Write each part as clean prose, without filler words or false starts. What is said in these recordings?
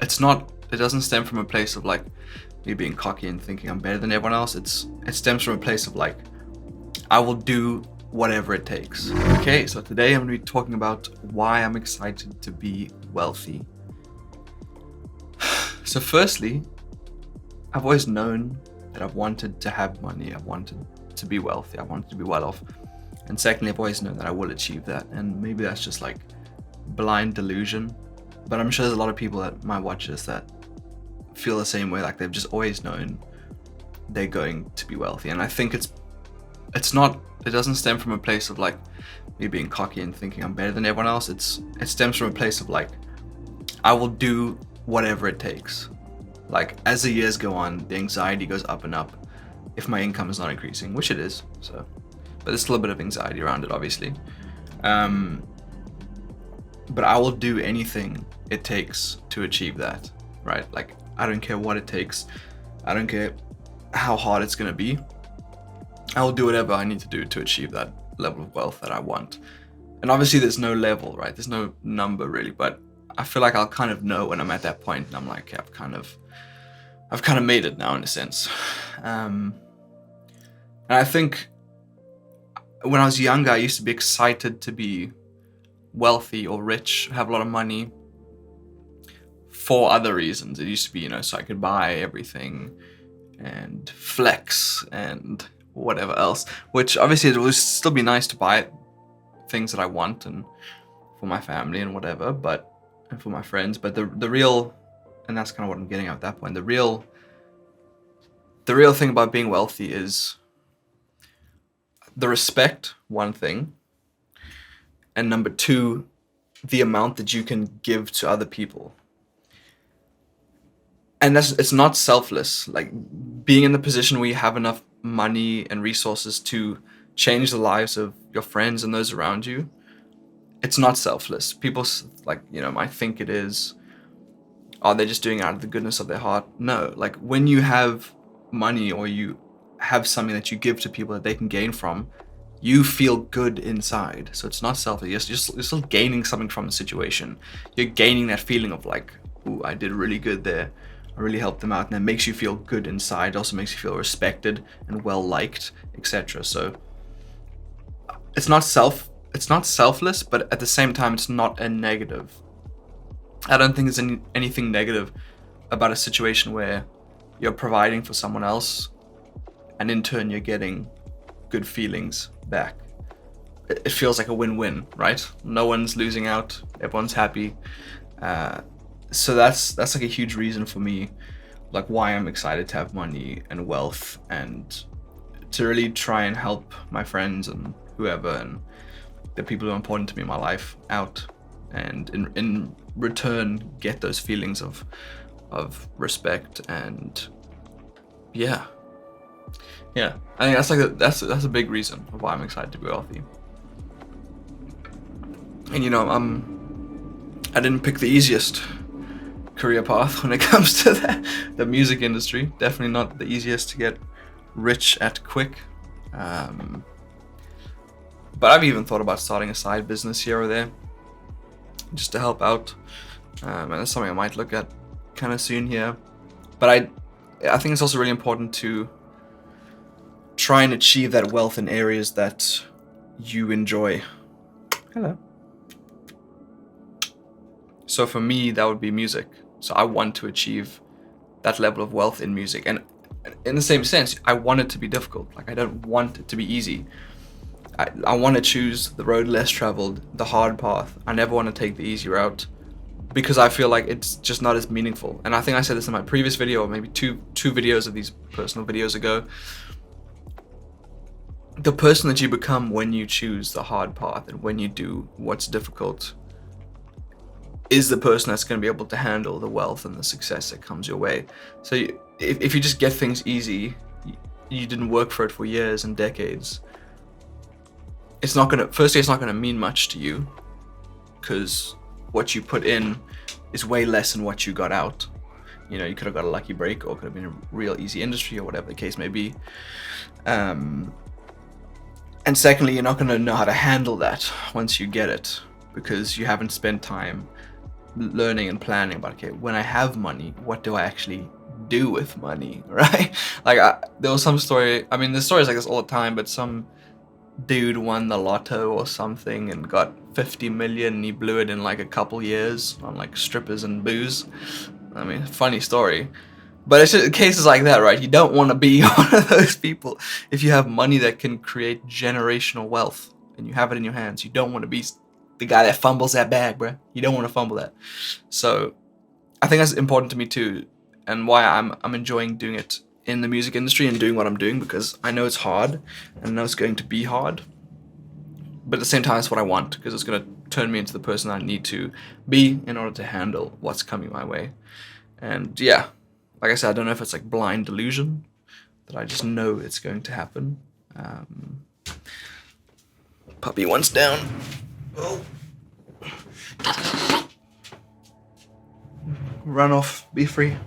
it doesn't stem from a place of like me being cocky and thinking I'm better than everyone else. It stems from a place of like, I will do whatever it takes. Okay, so today I'm going to be talking about why I'm excited to be wealthy. So firstly, I've always known that I've wanted to have money. I've wanted to be wealthy. I wanted to be well off. And secondly, I've always known that I will achieve that. And maybe that's just like blind delusion, but I'm sure there's a lot of people that might watch this that feel the same way. Like they've just always known they're going to be wealthy. And I think it doesn't stem from a place of like me being cocky and thinking I'm better than everyone else. It stems from a place of like, I will do whatever it takes. Like as the years go on, the anxiety goes up and up if my income is not increasing, which it is. So, but there's still a bit of anxiety around it, obviously. But I will do anything it takes to achieve that, right? Like I don't care what it takes. I don't care how hard it's gonna be. I will do whatever I need to do to achieve that level of wealth that I want. And obviously there's no level, right? There's no number really, but I feel like I'll kind of know when I'm at that point and I'm like, yeah, I've kind of made it now in a sense. And I think when I was younger, I used to be excited to be wealthy or rich, have a lot of money for other reasons. It used to be, so I could buy everything and flex and whatever else, which obviously it would still be nice to buy things that I want and for my family and whatever, and for my friends. But the real, and that's kind of what I'm getting at that point, the real thing about being wealthy is the respect, one thing, and number two, the amount that you can give to other people. And it's not selfless. Like being in the position where you have enough money and resources to change the lives of your friends and those around you, it's not selfless. People might think it is. Are they just doing it out of the goodness of their heart? No. Like when you have money or you have something that you give to people that they can gain from, you feel good inside. So it's not selfish. You're still gaining something from the situation. You're gaining that feeling of like, ooh, I did really good there. I really helped them out, and that makes you feel good inside. It also makes you feel respected and well liked, etc. So it's not selfless, but at the same time, it's not a negative. I don't think there's anything negative about a situation where you're providing for someone else, and in turn you're getting good feelings back. It feels like a win-win, right? No one's losing out. Everyone's happy. So that's like a huge reason for me, like why I'm excited to have money and wealth and to really try and help my friends and whoever and the people who are important to me in my life out, and in return get those feelings of respect. And yeah, I think that's a big reason of why I'm excited to be wealthy. And I didn't pick the easiest career path when it comes to the music industry. Definitely not the easiest to get rich at quick. But I've even thought about starting a side business here or there just to help out. And that's something I might look at kind of soon here. But I think it's also really important to try and achieve that wealth in areas that you enjoy. Hello. So for me, that would be music. So I want to achieve that level of wealth in music. And in the same sense, I want it to be difficult. Like I don't want it to be easy. I want to choose the road less traveled, the hard path. I never want to take the easy route because I feel like it's just not as meaningful. And I think I said this in my previous video, or maybe two videos of these personal videos ago. The person that you become when you choose the hard path and when you do what's difficult is the person that's going to be able to handle the wealth and the success that comes your way. So if you just get things easy, you didn't work for it for years and decades, it's not going to mean much to you, because what you put in is way less than what you got out. You could have got a lucky break, or it could have been a real easy industry, or whatever the case may be. And secondly, you're not going to know how to handle that once you get it, because you haven't spent time learning and planning about, okay, when I have money, what do I actually do with money, right? Like there was some story, I mean there's stories like this all the time, but some dude won the lotto or something and got 50 million and he blew it in like a couple years on like strippers and booze. I mean, funny story. But it's just cases like that, right? You don't want to be one of those people. If you have money that can create generational wealth and you have it in your hands, you don't want to be the guy that fumbles that bag, bro. You don't want to fumble that. So I think that's important to me too, and why I'm enjoying doing it in the music industry and doing what I'm doing, because I know it's hard and I know it's going to be hard. But at the same time, it's what I want, because it's going to turn me into the person I need to be in order to handle what's coming my way. And yeah, like I said, I don't know if it's like blind delusion, that I just know it's going to happen. Puppy one's down. Oh. Run off, be free.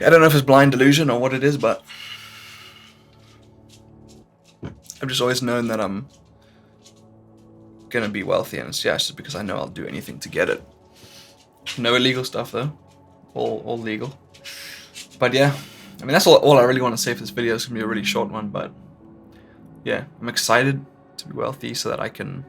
I don't know if it's blind delusion or what it is, but I've just always known that I'm gonna be wealthy, and it's just because I know I'll do anything to get it. No illegal stuff though, all legal. But yeah, I mean that's all I really want to say for this video. It's gonna be a really short one, but yeah, I'm excited to be wealthy so that I can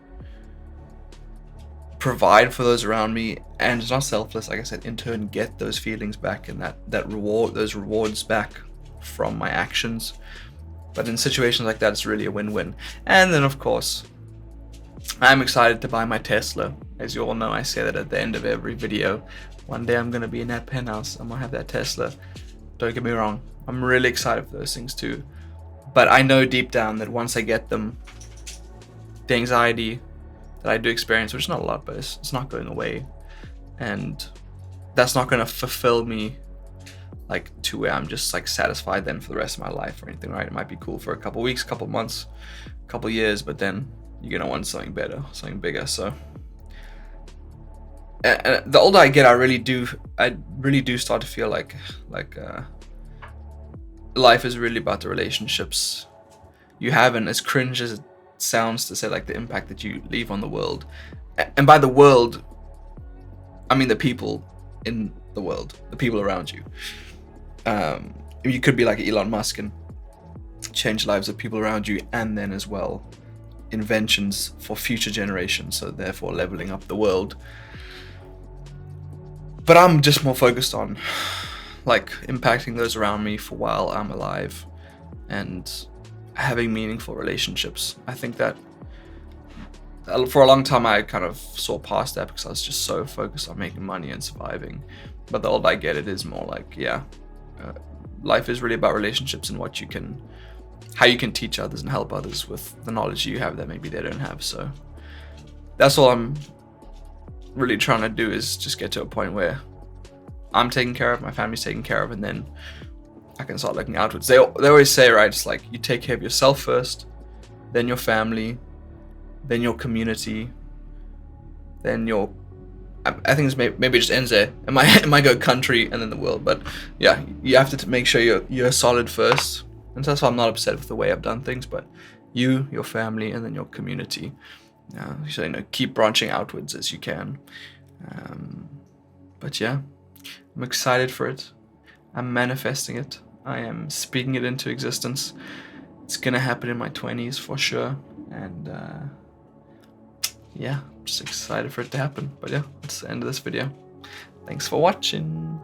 provide for those around me, and it's not selfless, like I said, in turn get those feelings back and those rewards back from my actions. But in situations like that, it's really a win-win. And then of course, I'm excited to buy my Tesla. As you all know, I say that at the end of every video. One day I'm gonna be in that penthouse, I'm gonna have that Tesla. Don't get me wrong, I'm really excited for those things too. But I know deep down that once I get them, the anxiety that I do experience, which is not a lot, but it's not going away, and that's not going to fulfill me like to where I'm just like satisfied then for the rest of my life or anything, right? It might be cool for a couple weeks, couple months, couple years, but then you're going to want something better, something bigger. So and the older I get, I really do start to feel like life is really about the relationships you have, and as cringe as it sounds to say, like the impact that you leave on the world. And by the world, I mean the people in the world, the people around you. You could be like Elon Musk and change lives of people around you, and then as well inventions for future generations, so therefore leveling up the world. But I'm just more focused on like impacting those around me for while I'm alive and having meaningful relationships. I think that for a long time I kind of saw past that because I was just so focused on making money and surviving. But the older I get, it is more like, yeah, life is really about relationships and how you can teach others and help others with the knowledge you have that maybe they don't have. So that's all I'm really trying to do, is just get to a point where I'm taken care of, my family's taken care of, and then I can start looking outwards. They always say, right, it's like you take care of yourself first, then your family, then your community, then I think it's maybe it just ends there. It might go country and then the world, but yeah, you have to make sure you're solid first. And that's why I'm not upset with the way I've done things, but you, your family, and then your community. So keep branching outwards as you can. But yeah, I'm excited for it. I'm manifesting it. I am speaking it into existence. It's gonna happen in my 20s for sure. And yeah, I'm just excited for it to happen. But yeah, that's the end of this video. Thanks for watching.